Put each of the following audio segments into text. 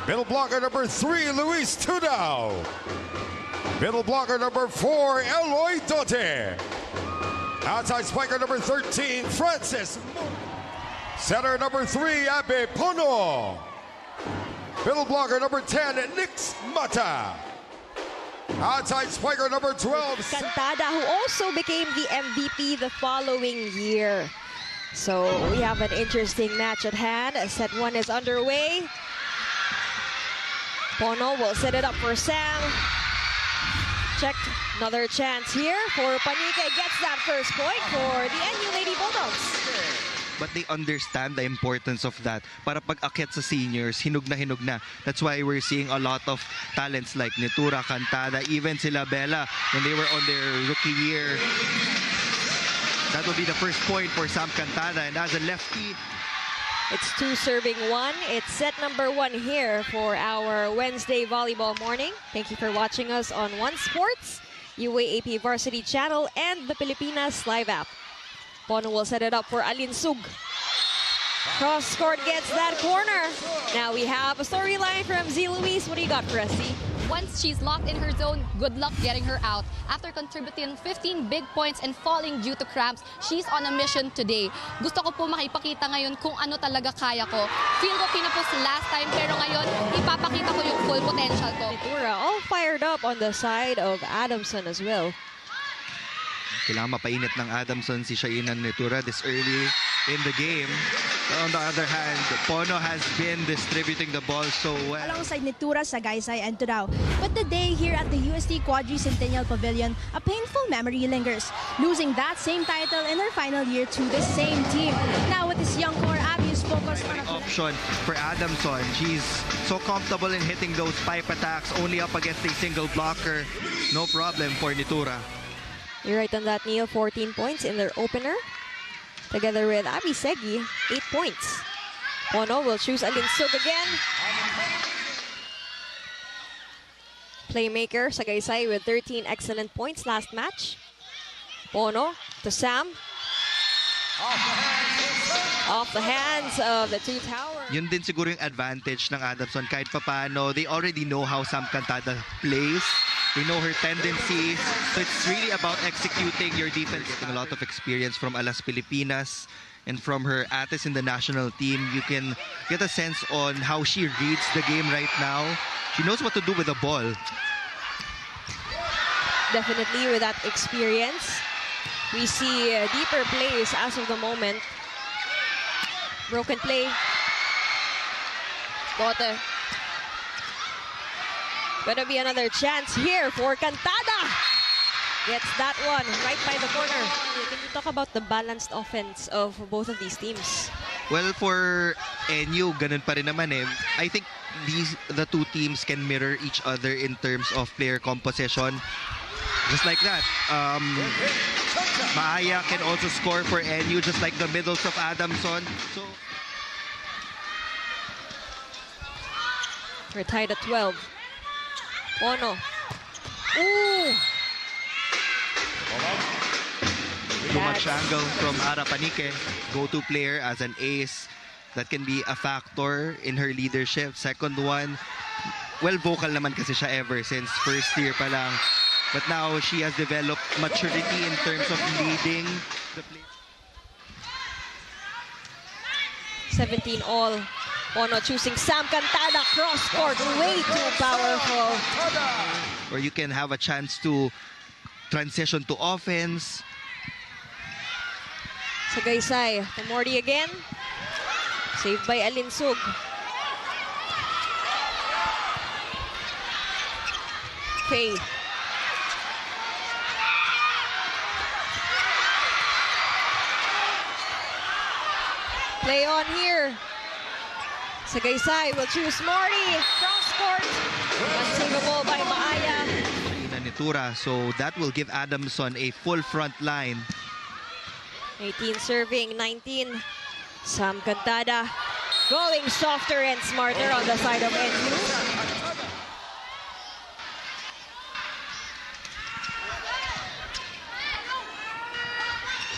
Middle blocker number 3, Luis Tudao. Middle blocker number 4, Eloy Dote. Outside spiker number 13, Francis. Center number 3, Abe Pono. Middle blocker number 10, Nix Mata. Outside spiker number 12, Cantada, who also became the MVP the following year. So we have an interesting match at hand. Set 1 is underway. Pono will set it up for Sam. Checked. Another chance here for Panique. Gets that first point for the NU Lady Bulldogs. But they understand the importance of that. Para pag akyat sa seniors, hinug na. That's why we're seeing a lot of talents like Nitura, Cantada, even sila Bella when they were on their rookie year. That will be the first point for Sam Cantada. And as a lefty, it's 2 serving 1. It's set number 1 here for our Wednesday volleyball morning. Thank you for watching us on One Sports, UAAP Varsity Channel, and the Pilipinas Live app. Pono will set it up for Alinsug. Cross court gets that corner. Now we have a storyline from Z. Luis. What do you got for us, Z? Once she's locked in her zone, good luck getting her out. After contributing 15 big points and falling due to cramps, she's on a mission today. Gusto ko po makipakita ngayon kung ano talaga kaya ko. Feel ko kinapos last time, pero ngayon, ipapakita ko yung full potential ko. Nitura all fired up on the side of Adamson as well. kailangan mapainit ng Adamson si Shainan Nitura this early in the game. On the other hand, Pono has been distributing the ball so well. Alongside Nitura, Sagaysay, and Tudao. But the day here at the UST Quadricentennial Pavilion, a painful memory lingers, losing that same title in her final year to the same team. Now with this young core, AdU is focused on a option for Adamson. She's so comfortable in hitting those pipe attacks, only up against a single blocker. No problem for Nitura. You're right on that, Neil. 14 points in their opener. Together with Abby Segi, 8 points. Pono will choose Alinsug again. Playmaker, Sagaysay with 13 excellent points last match. Pono to Sam. Off the hands of the two towers. Yun din siguro yung advantage ng Adamson. Kahit papano, they already know how Sam Cantada plays. They know her tendencies. So it's really about executing your defense. Getting a lot of experience from Alas Pilipinas and from her ates in the national team. You can get a sense on how she reads the game right now. She knows what to do with the ball. Definitely with that experience. We see deeper plays as of the moment. Broken play. Dote. Gonna be another chance here for Cantada. Gets that one right by the corner. Can you talk about the balanced offense of both of these teams? Well, for NU, ganun pa rin naman eh. I think the two teams can mirror each other in terms of player composition. Just like that. Maaya can also score for NU, just like the middles of Adamson. So we're tied at 12. Pono. Ooh! Too much angle from Ara Panique. Go-to player as an ace. That can be a factor in her leadership. Second one, well, vocal naman kasi siya ever since first year pa lang. But now she has developed maturity in terms of leading the play. 17 all. Pono choosing Sam Cantada, cross court, way too powerful. Or you can have a chance to transition to offense. Sagaysay, Tamordi again. Saved by Alinsug. Okay. Play on here. Sagaysay will choose Morty. Cross court. Unsavable by Maaya. Nitura, so that will give Adamson a full front line. 18 serving, 19. Sam Cantada going softer and smarter on the side of NU.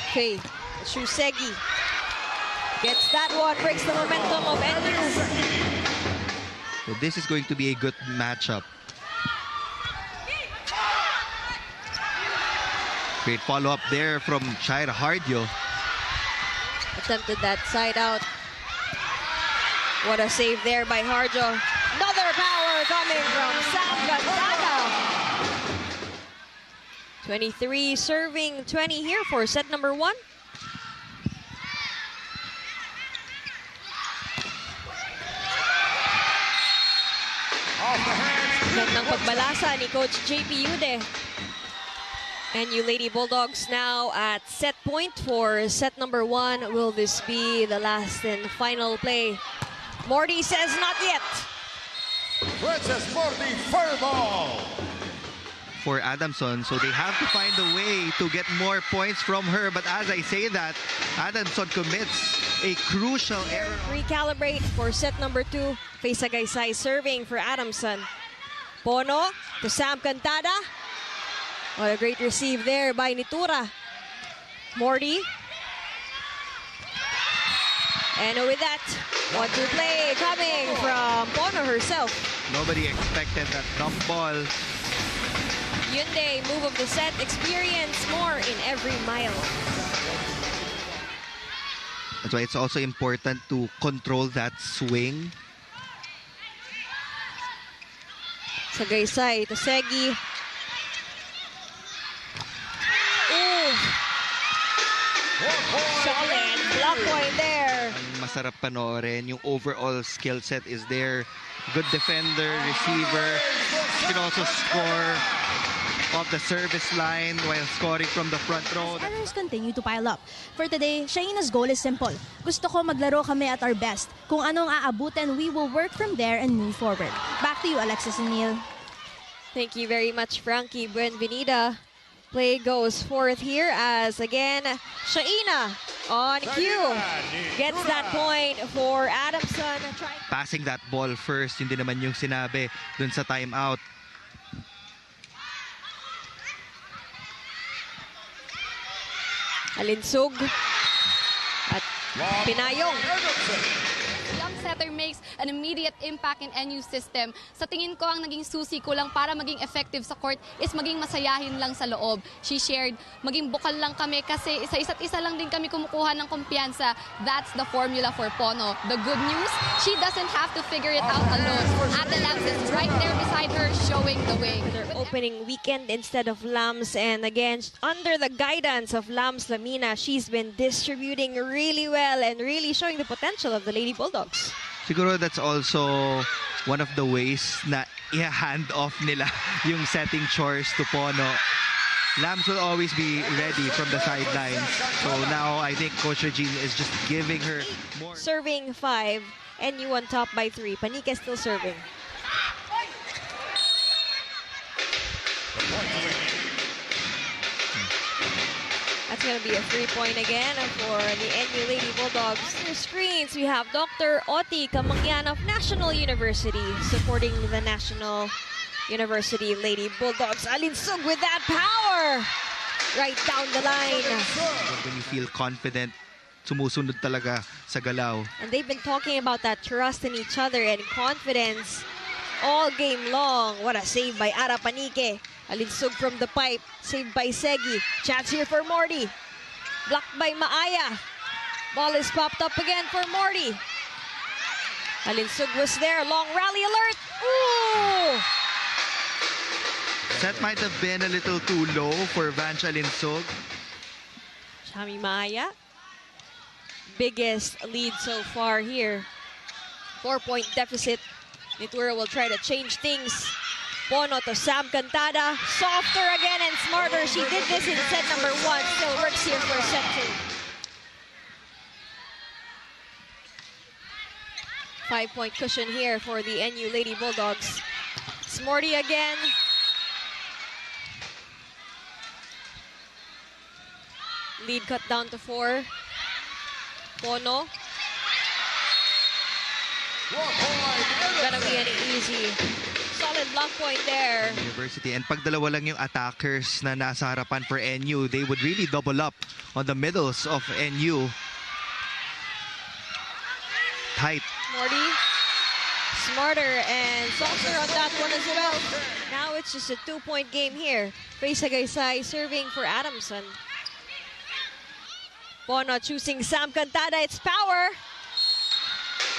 Okay, Shusegi gets that one, breaks the momentum of NU. So this is going to be a good matchup. Great follow-up there from Shaira Hardio. Attempted that side out. What a save there by Harjo. Another power coming from Sam Gonzaga. 23 serving 20 here for set number 1. Gandang pagbalasa ni Coach JP Yude. NU Lady Bulldogs now at set point for set number 1. Will this be the last and final play? Morty says not yet. Princess Morty, fireball. For Adamson, so they have to find a way to get more points from her. But as I say that, Adamson commits a crucial error. Recalibrate for set number 2. Face Agaysay serving for Adamson. Pono to Sam Cantada. What a great receive there by Nitura. Morty. And with that, 1-2 play coming from Pono herself. Nobody expected that dump ball. Hyundai move of the set, experience more in every mile. That's why it's also important to control that swing. Sagaysay to Segi. Ooh. Solid block point there. Ang masarap panoorin, yung overall skill set is there. Good defender, receiver. She can also score off the service line while scoring from the front row. Errors continue to pile up. For today, Shaina's goal is simple. Gusto ko maglaro kami at our best. Kung anong aabutin, we will work from there and move forward. Back to you, Alexis and Neil. Thank you very much, Frankie Buenvenida. Play goes forth here as again, Shaina on cue gets that point for Adamson. Passing that ball first, yun din naman yung sinabi dun sa timeout. Alinsug at Pinayong. Young setter makes an immediate impact in NU system. Sa tingin ko, ang naging susi ko lang para maging effective sa court is maging masayahin lang sa loob. She shared, maging bukal lang kami kasi sa isa't isa lang din kami kumukuha ng kumpiyansa. That's the formula for Pono. The good news, she doesn't have to figure it out alone. Adelaps is right there beside her, showing the way. Their opening weekend instead of Lams, and again, under the guidance of Lams Lamina, she's been distributing really well and really showing the potential of the Lady Bulldogs. Siguro that's also one of the ways na i-hand off nila yung setting chores to Pono. Lams will always be ready from the sidelines. So now I think Coach Regine is just giving her more. Serving 5, NU on top by 3. Panique still serving. That's going to be a 3-point again for the NU Lady Bulldogs. On the screens, we have Dr. Oti Kamangyan of National University supporting the National University Lady Bulldogs. Alinsug with that power right down the line. When you feel confident, sumusunod talaga sa galaw. And they've been talking about that trust in each other and confidence all game long. What a save by Ara Panique. Alinsug from the pipe, saved by Segi. Chance here for Morty. Blocked by Maaya. Ball is popped up again for Morty. Alinsug was there. Long rally alert. Ooh! That might have been a little too low for Vanch Alinsug. Chami Maaya. Biggest lead so far here. 4-point deficit. Nitura will try to change things. Pono to Sam Cantada. Softer again and smarter. She did this in set number 1. Still works here for set 2. 5-point cushion here for the NU Lady Bulldogs. Smorty again. Lead cut down to 4. Pono. Gonna be an easy, solid block point there. University. And pag dalawa lang yung attackers na nasa harapan for NU, they would really double up on the middles of NU. Tight. Morty. smarter and softer on that one as well. Now it's just a 2-point game here. Sagaysay serving for Adamson. Pono choosing Sam Cantada. It's power.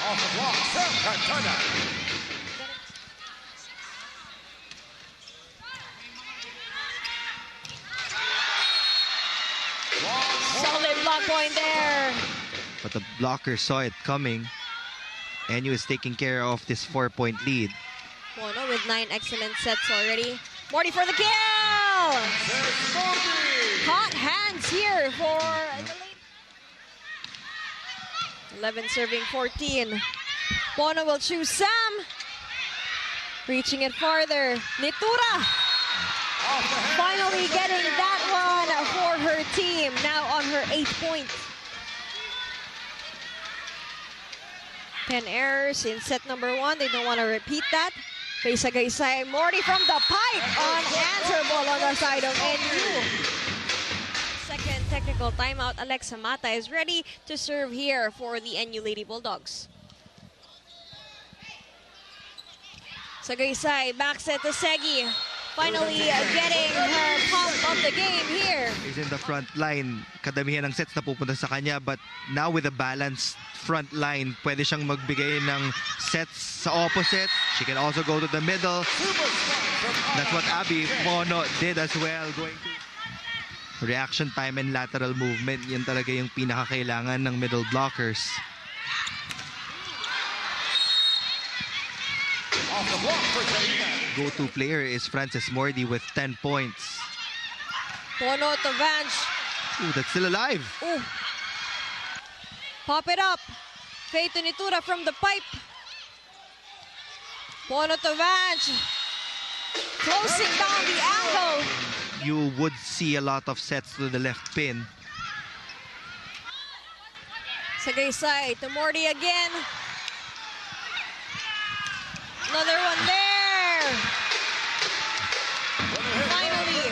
Off the block, Sam Cantada. Solid block point there. But the blocker saw it coming. NU is taking care of this 4-point lead. Pono with 9 excellent sets already. Morty for the kill! Hot hands here for the lady. 11 serving 14. Pono will choose Sam. Reaching it farther. Nitura finally getting that one for her team. Now on her 8th point. 10 errors in set number 1. They don't want to repeat that. Sagaysay, Morty from the pipe. Unanswerable on the side of NU. Second technical timeout. Alexa Mata is ready to serve here for the NU Lady Bulldogs. Sagaysay, back set to Segi. Finally getting her pump of the game here. He's in the front line. Kadamihan ng sets na pupunta sa kanya, but now with a balanced front line, pwede siyang magbigay ng sets sa opposite. She can also go to the middle. That's what Abby Pono did as well. Going to reaction time and lateral movement, yan talaga yung pinakakailangan ng middle blockers. Go-to player is Frances Mordi with 10 points. Pono to Vanch. Ooh, that's still alive. Ooh. Pop it up. Faye to Nitura from the pipe. Pono to Vanch. Closing down the angle. You would see a lot of sets to the left pin. Sagaysay to Morty again. Another one there. Finally.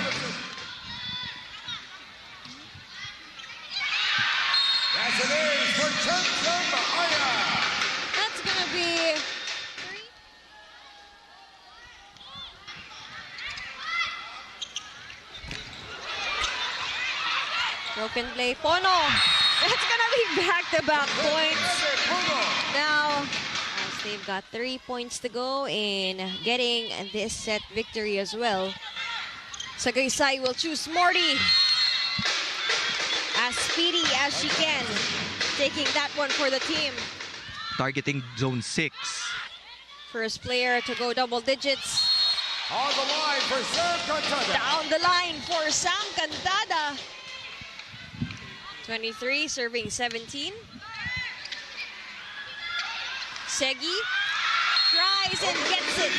That's an ace for Jensen Bahia. That's gonna be 3. Broken play. Pono. That's gonna be back-to-back points. Now, as they've got 3 points to go in getting this set victory as well. Sagaysay will choose Morty. As speedy as she can. Taking that one for the team. Targeting zone 6. First player to go double digits. On the line for Sam Cantada. Down the line for Sam Cantada. 23 serving 17. Segi tries and gets it.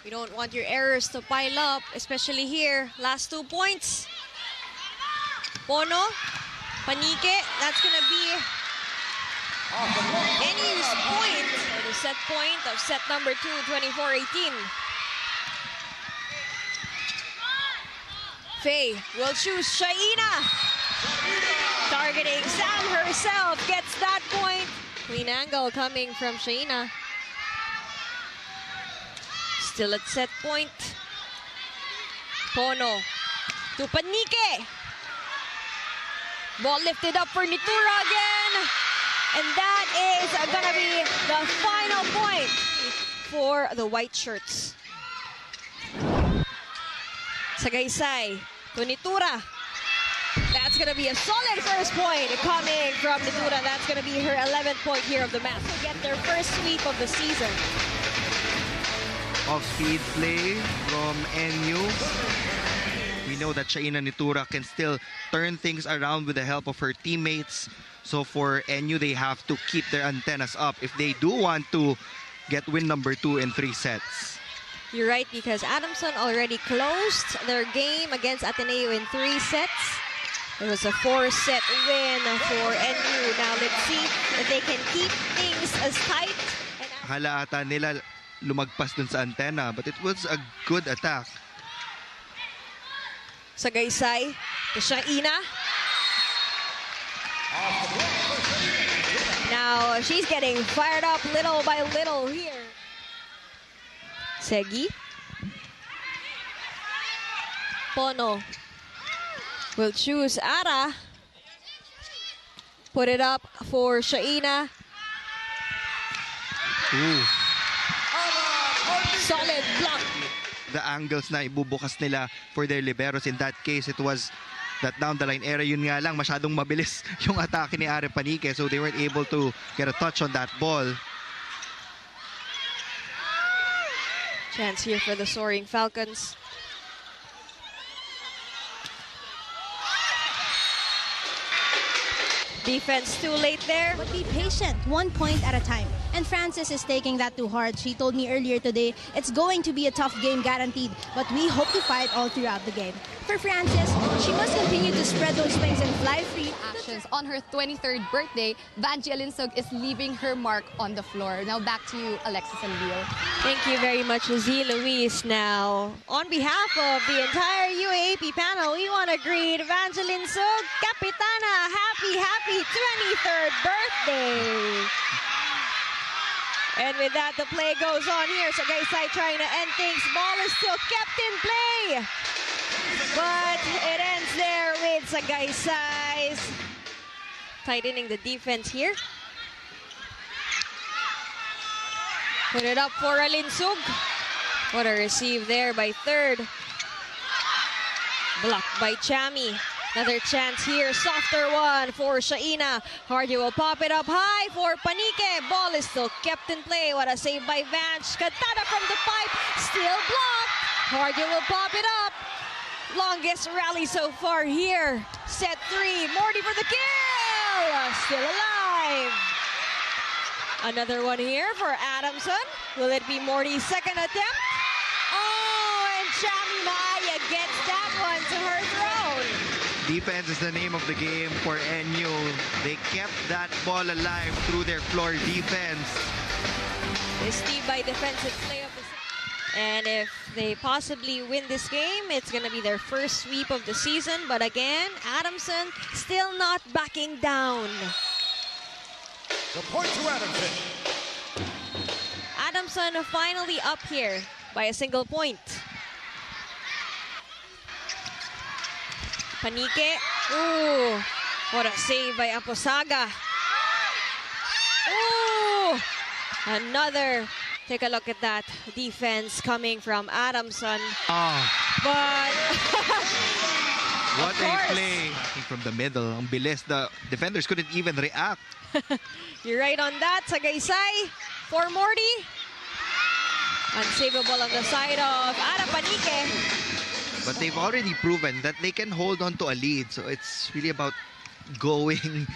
You don't want your errors to pile up, especially here. Last 2 points. Pono, Panike, that's gonna be NU's point, or the set point of set number 2, 24-18. Faye will choose Shaina. Targeting Sam herself, gets that point. Clean angle coming from Shaina. Still at set point. Pono to Panike. Ball lifted up for Nitura again. And that is gonna be the final point for the white shirts. Sagaysay to Nitura. That's gonna be a solid first point coming from Nitura. That's gonna be her 11th point here of the match. Get their first sweep of the season. Off-speed play from NU. We know that Shaina Nitura can still turn things around with the help of her teammates. So for NU, they have to keep their antennas up if they do want to get win number 2 in 3 sets. You're right, because Adamson already closed their game against Ateneo in 3 sets. It was a 4-set win for NU. Now let's see if they can keep things as tight. Akala ata nila lumagpas dun sa antena, but it was a good attack. Sagaysay to Shaina. Now Now, she's getting fired up little by little here. Segi. Pono will choose Ara. Put it up for Shaina. Ooh. Solid block. The angles na ibubukas nila for their liberos. In that case, it was that down the line area. Yun nga lang, masyadong mabilis yung atake ni Are Panique, so they weren't able to get a touch on that ball. Chance here for the Soaring Falcons. Defense too late there. But be patient, 1 point at a time. And Francis is taking that too hard. She told me earlier today, it's going to be a tough game guaranteed, but we hope to fight all throughout the game. For Francis, she must continue to spread those wings and fly free. Actions. On her 23rd birthday, Vanji Alinsug is leaving her mark on the floor. Now back to you, Alexis and Leo. Thank you very much, Z. Luis. Now, on behalf of the entire UAAP panel, we want to greet Evangeline Sug, Capitana, happy 23rd birthday. And with that, the play goes on here. Sagaysay trying to end things. Ball is still kept in play. But it ends there with Sagaysay's tightening the defense here. Put it up for Alinsug. What a receive there by third. Blocked by Chami. Another chance here, softer one for Shaina. Hardy will pop it up high for Panique. Ball is still kept in play. What a save by Vance. Cantada from the pipe, still blocked. Hardy will pop it up. Longest rally so far here. Set 3, Morty for the kill. Still alive. Another one here for Adamson. Will it be Morty's second attempt? Oh, and Chami Maya gets that one to her throne. Defense is the name of the game for NU. They kept that ball alive through their floor defense. This team by defensive play of the season. And if they possibly win this game, it's going to be their first sweep of the season. But again, Adamson still not backing down. The point to Adamson. Adamson finally up here by a single point. Panique. Ooh, what a save by Aposaga. Ooh, another. Take a look at that defense coming from Adamson. Oh, But what of a course. play. From the middle, ang bilis. The defenders couldn't even react. You're right on that. Sagaysay for Morty. Unsavable on the side of Ara Panique. But they've already proven that they can hold on to a lead. So it's really about going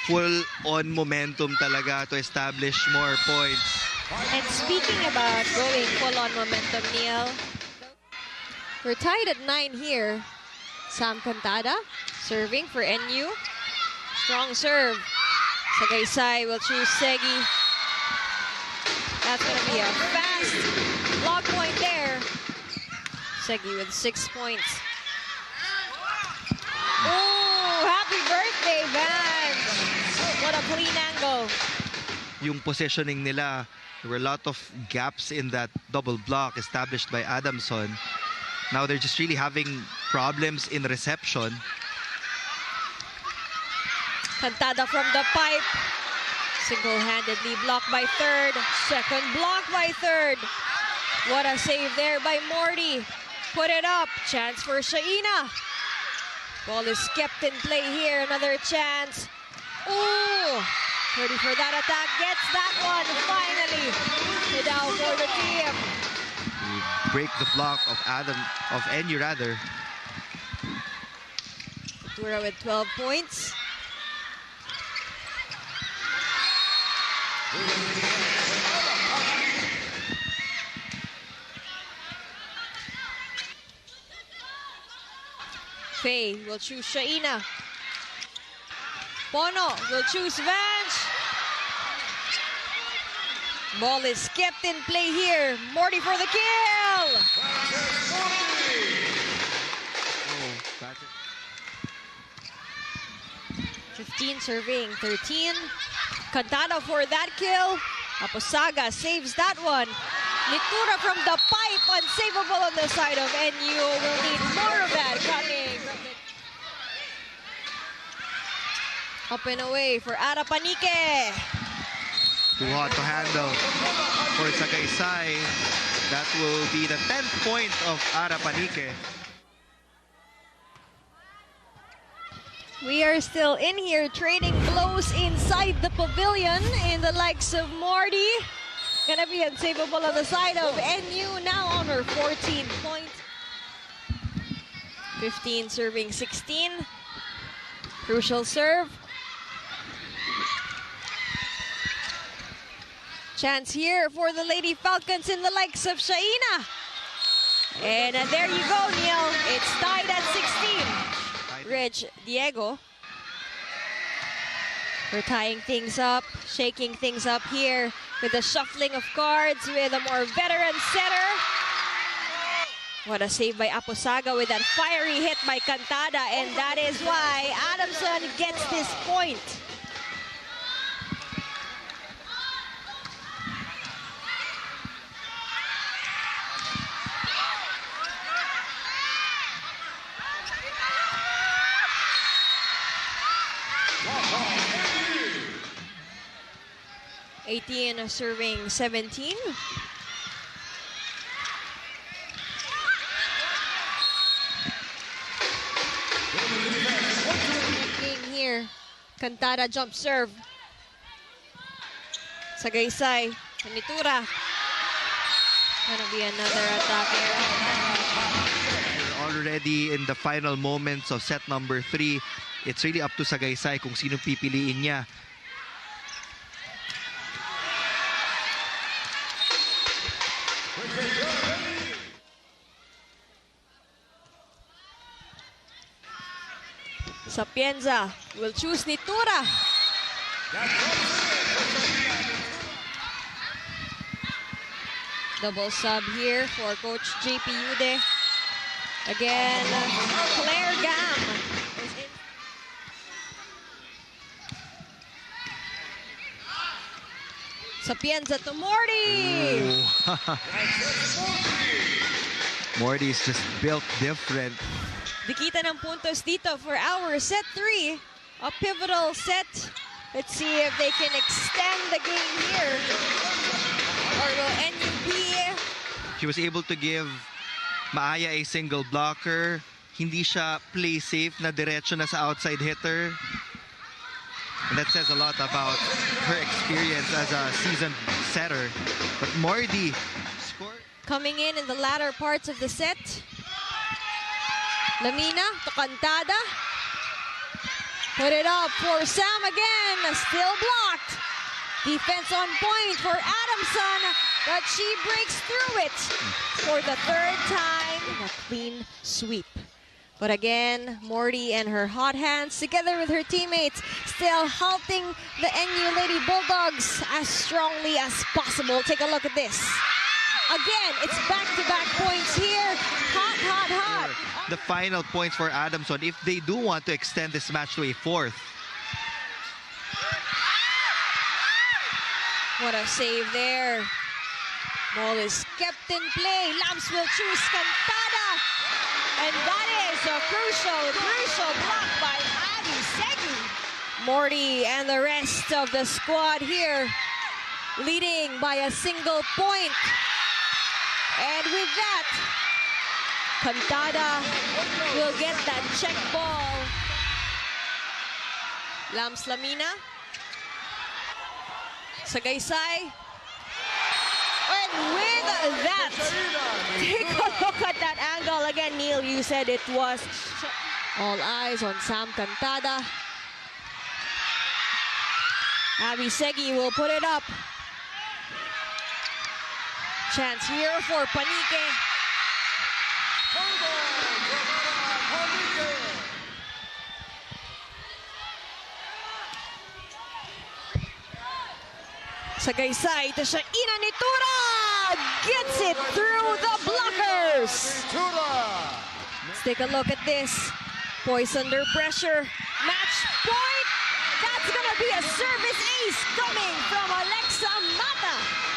full on momentum talaga to establish more points. And speaking about going full on momentum, Neil, we're tied at 9 here. Sam Cantada serving for NU. Strong serve. Sagaysay will choose Segi. That's going to be a fast block point there. Segi with 6 points. Oh, happy birthday, Vance. What a clean angle. Yung positioning nila, there were a lot of gaps in that double block established by Adamson. Now they're just really having problems in reception. Cantada from the pipe. Single-handedly blocked by third. Second block by third. What a save there by Morty. Put it up. Chance for Shaina. Ball is kept in play here. Another chance. Ooh. Ready for that attack. Gets that one finally. Down for the team. Break the block of NU rather. Tura with 12 points. Faye will choose Shaina. Pono will choose Vance. Ball is kept in play here. Morty for the kill. Oh, that's it. 15 serving 13. Cantada for that kill. Aposaga saves that one. Nitura from the pipe, unsavable on the side of NU. We'll need more of that coming. Up and away for Arapanike. Too hot to handle for Sagaysay. That will be the 10th point of Arapanike. We are still in here trading blows inside the pavilion in the likes of Marty. Gonna be unsavable on the side of NU now on her 14th point. 15 serving 16. Crucial serve. Chance here for the Lady Falcons in the likes of Shaina. And there you go, Neil. It's tied at 16. Rich Diego. We're tying things up, shaking things up here with the shuffling of cards with a more veteran setter. What a save by Aposaga with that fiery hit by Cantada, and that is why Adamson gets this point. Serving 17. Here, Cantada jump serve. Sagaysay, Nitura. Gonna be another attack here. We're already in the final moments of set number 3. It's really up to Sagaysay kung sino pipiliin niya. Sapienza will choose Nitura. Double sub here for Coach JP Ude. Again, Claire Gam is in. Sapienza to Morty. Morty's just built different. Dikita ng puntos dito for our set 3. A pivotal set. Let's see if they can extend the game here. Or will NU be? She was able to give Maaya a single blocker. Hindi siya play safe na diretso na sa outside hitter. And that says a lot about her experience as a seasoned setter. But Morty scored. Coming in the latter parts of the set. Lamina to Cantada. Put it up for Sam again. Still blocked. Defense on point for Adamson, but she breaks through it for the 3rd time. A clean sweep. But again, Morty and her hot hands together with her teammates still halting the NU Lady Bulldogs as strongly as possible. Take a look at this. Again, it's back-to-back points here. Hot, hot, hot. The final points for Adamson if they do want to extend this match to a 4th. What a save there. Ball is kept in play. Lamps will choose Cantada. And that is a crucial block by Adi Segi. Morty and the rest of the squad here leading by a single point. And with that, Cantada will get that check ball. Lams Lamina. Sagaysay. And with that, take a look at that angle. Again, Neil, you said it was all eyes on Sam Cantada. Abby Segi will put it up. Chance here for Panique. Sagaysay to Shaina Nitura. Gets it through the blockers. Let's take a look at this. Poise under pressure. Match point. That's gonna be a service ace coming from Alexa Mata.